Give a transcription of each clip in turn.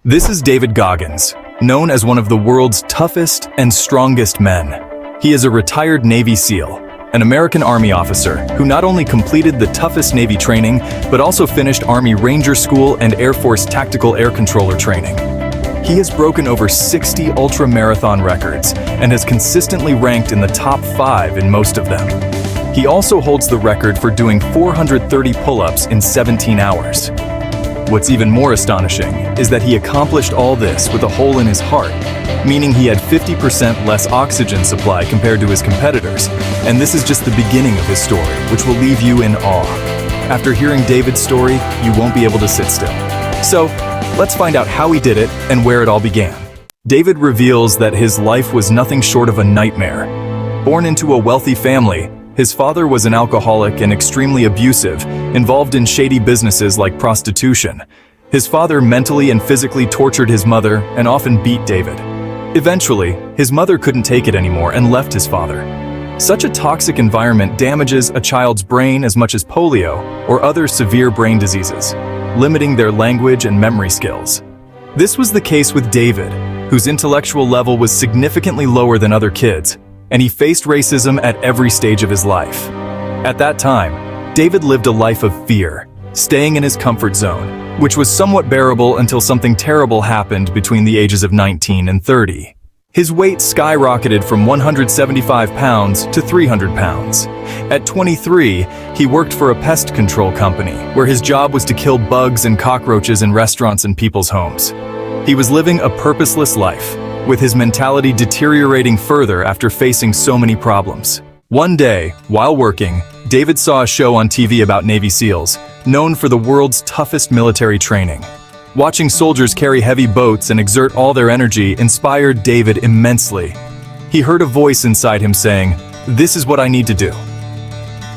This is David Goggins, known as one of the world's toughest and strongest men. He is a retired Navy SEAL, an American Army officer who not only completed the toughest Navy training, but also finished Army Ranger School and Air Force Tactical Air Controller training. He has broken over 60 ultra-marathon records and has consistently ranked in the top 5 in most of them. He also holds the record for doing 430 pull-ups in 17 hours. What's even more astonishing is that he accomplished all this with a hole in his heart, meaning he had 50% less oxygen supply compared to his competitors. And this is just the beginning of his story, which will leave you in awe. After hearing David's story, you won't be able to sit still. So, let's find out how he did it and where it all began. David reveals that his life was nothing short of a nightmare. Born into a wealthy family, his father was an alcoholic and extremely abusive, involved in shady businesses like prostitution. His father mentally and physically tortured his mother and often beat David. Eventually, his mother couldn't take it anymore and left his father. Such a toxic environment damages a child's brain as much as polio or other severe brain diseases, limiting their language and memory skills. This was the case with David, whose intellectual level was significantly lower than other kids, and he faced racism at every stage of his life. At that time, David lived a life of fear, staying in his comfort zone, which was somewhat bearable until something terrible happened between the ages of 19 and 30. His weight skyrocketed from 175 pounds to 300 pounds. At 23, he worked for a pest control company, where his job was to kill bugs and cockroaches in restaurants and people's homes. He was living a purposeless life, with his mentality deteriorating further after facing so many problems. One day, while working, David saw a show on TV about Navy SEALs, known for the world's toughest military training. Watching soldiers carry heavy boats and exert all their energy inspired David immensely. He heard a voice inside him saying, "This is what I need to do."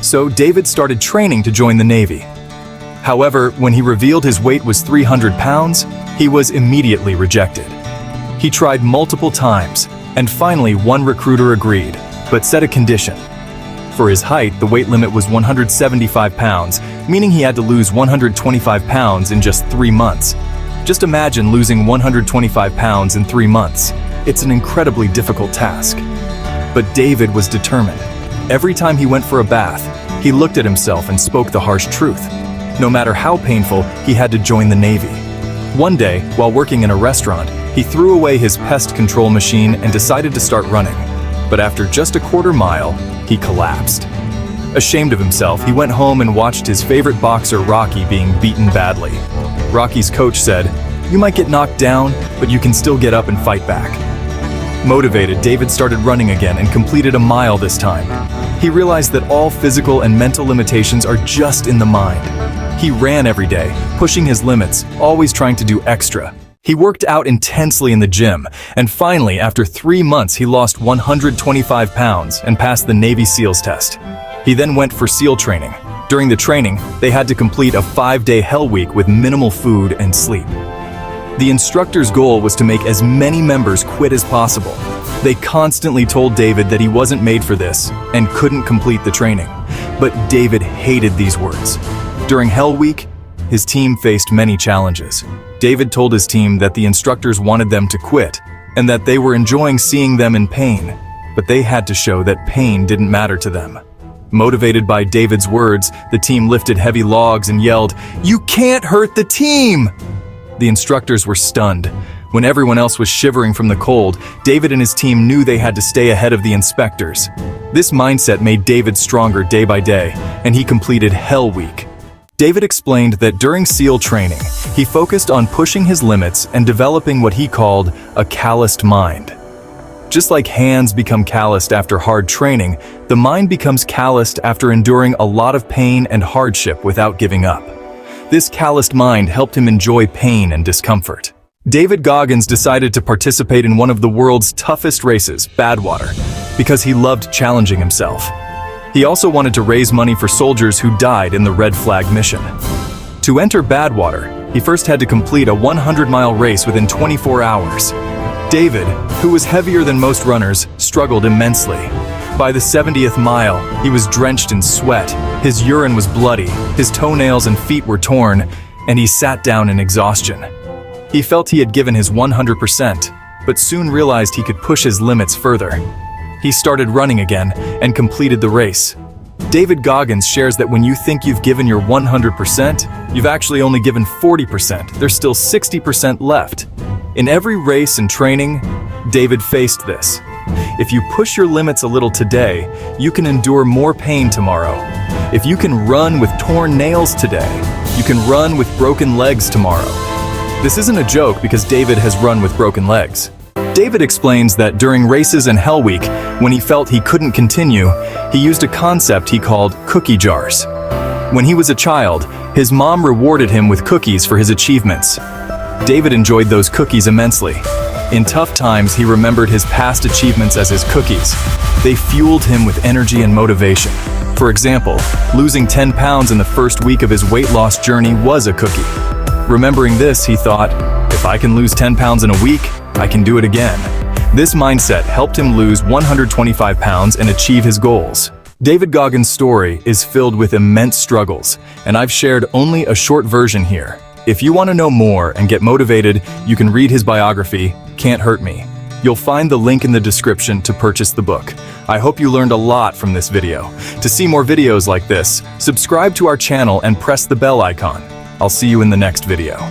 So David started training to join the Navy. However, when he revealed his weight was 300 pounds, he was immediately rejected. He tried multiple times, and finally one recruiter agreed, but set a condition. For his height, the weight limit was 175 pounds, meaning he had to lose 125 pounds in just 3 months. Just imagine losing 125 pounds in 3 months. It's an incredibly difficult task. But David was determined. Every time he went for a bath, he looked at himself and spoke the harsh truth. No matter how painful, he had to join the Navy. One day, while working in a restaurant, he threw away his pest control machine and decided to start running. But after just a quarter mile, he collapsed. Ashamed of himself, he went home and watched his favorite boxer Rocky being beaten badly. Rocky's coach said, "You might get knocked down, but you can still get up and fight back." Motivated, David started running again and completed a mile this time. He realized that all physical and mental limitations are just in the mind. He ran every day, pushing his limits, always trying to do extra. He worked out intensely in the gym, and finally, after 3 months, he lost 125 pounds and passed the Navy SEALs test. He then went for SEAL training. During the training, they had to complete a 5-day hell week with minimal food and sleep. The instructor's goal was to make as many members quit as possible. They constantly told David that he wasn't made for this and couldn't complete the training. But David hated these words. During Hell Week, his team faced many challenges. David told his team that the instructors wanted them to quit and that they were enjoying seeing them in pain, but they had to show that pain didn't matter to them. Motivated by David's words, the team lifted heavy logs and yelled, "You can't hurt the team!" The instructors were stunned. When everyone else was shivering from the cold, David and his team knew they had to stay ahead of the inspectors. This mindset made David stronger day by day, and he completed Hell Week. David explained that during SEAL training, he focused on pushing his limits and developing what he called a calloused mind. Just like hands become calloused after hard training, the mind becomes calloused after enduring a lot of pain and hardship without giving up. This calloused mind helped him enjoy pain and discomfort. David Goggins decided to participate in one of the world's toughest races, Badwater, because he loved challenging himself. He also wanted to raise money for soldiers who died in the Red Flag mission. To enter Badwater, he first had to complete a 100-mile race within 24 hours. David, who was heavier than most runners, struggled immensely. By the 70th mile, he was drenched in sweat, his urine was bloody, his toenails and feet were torn, and he sat down in exhaustion. He felt he had given his 100%, but soon realized he could push his limits further. He started running again and completed the race. David Goggins shares that when you think you've given your 100%, you've actually only given 40%. There's still 60% left. In every race and training, David faced this. If you push your limits a little today, you can endure more pain tomorrow. If you can run with torn nails today, you can run with broken legs tomorrow. This isn't a joke because David has run with broken legs. David explains that during races and Hell Week, when he felt he couldn't continue, he used a concept he called cookie jars. When he was a child, his mom rewarded him with cookies for his achievements. David enjoyed those cookies immensely. In tough times, he remembered his past achievements as his cookies. They fueled him with energy and motivation. For example, losing 10 pounds in the first week of his weight loss journey was a cookie. Remembering this, he thought, if I can lose 10 pounds in a week, I can do it again. This mindset helped him lose 125 pounds and achieve his goals. David Goggins' story is filled with immense struggles, and I've shared only a short version here. If you want to know more and get motivated, you can read his biography, Can't Hurt Me. You'll find the link in the description to purchase the book. I hope you learned a lot from this video. To see more videos like this, subscribe to our channel and press the bell icon. I'll see you in the next video.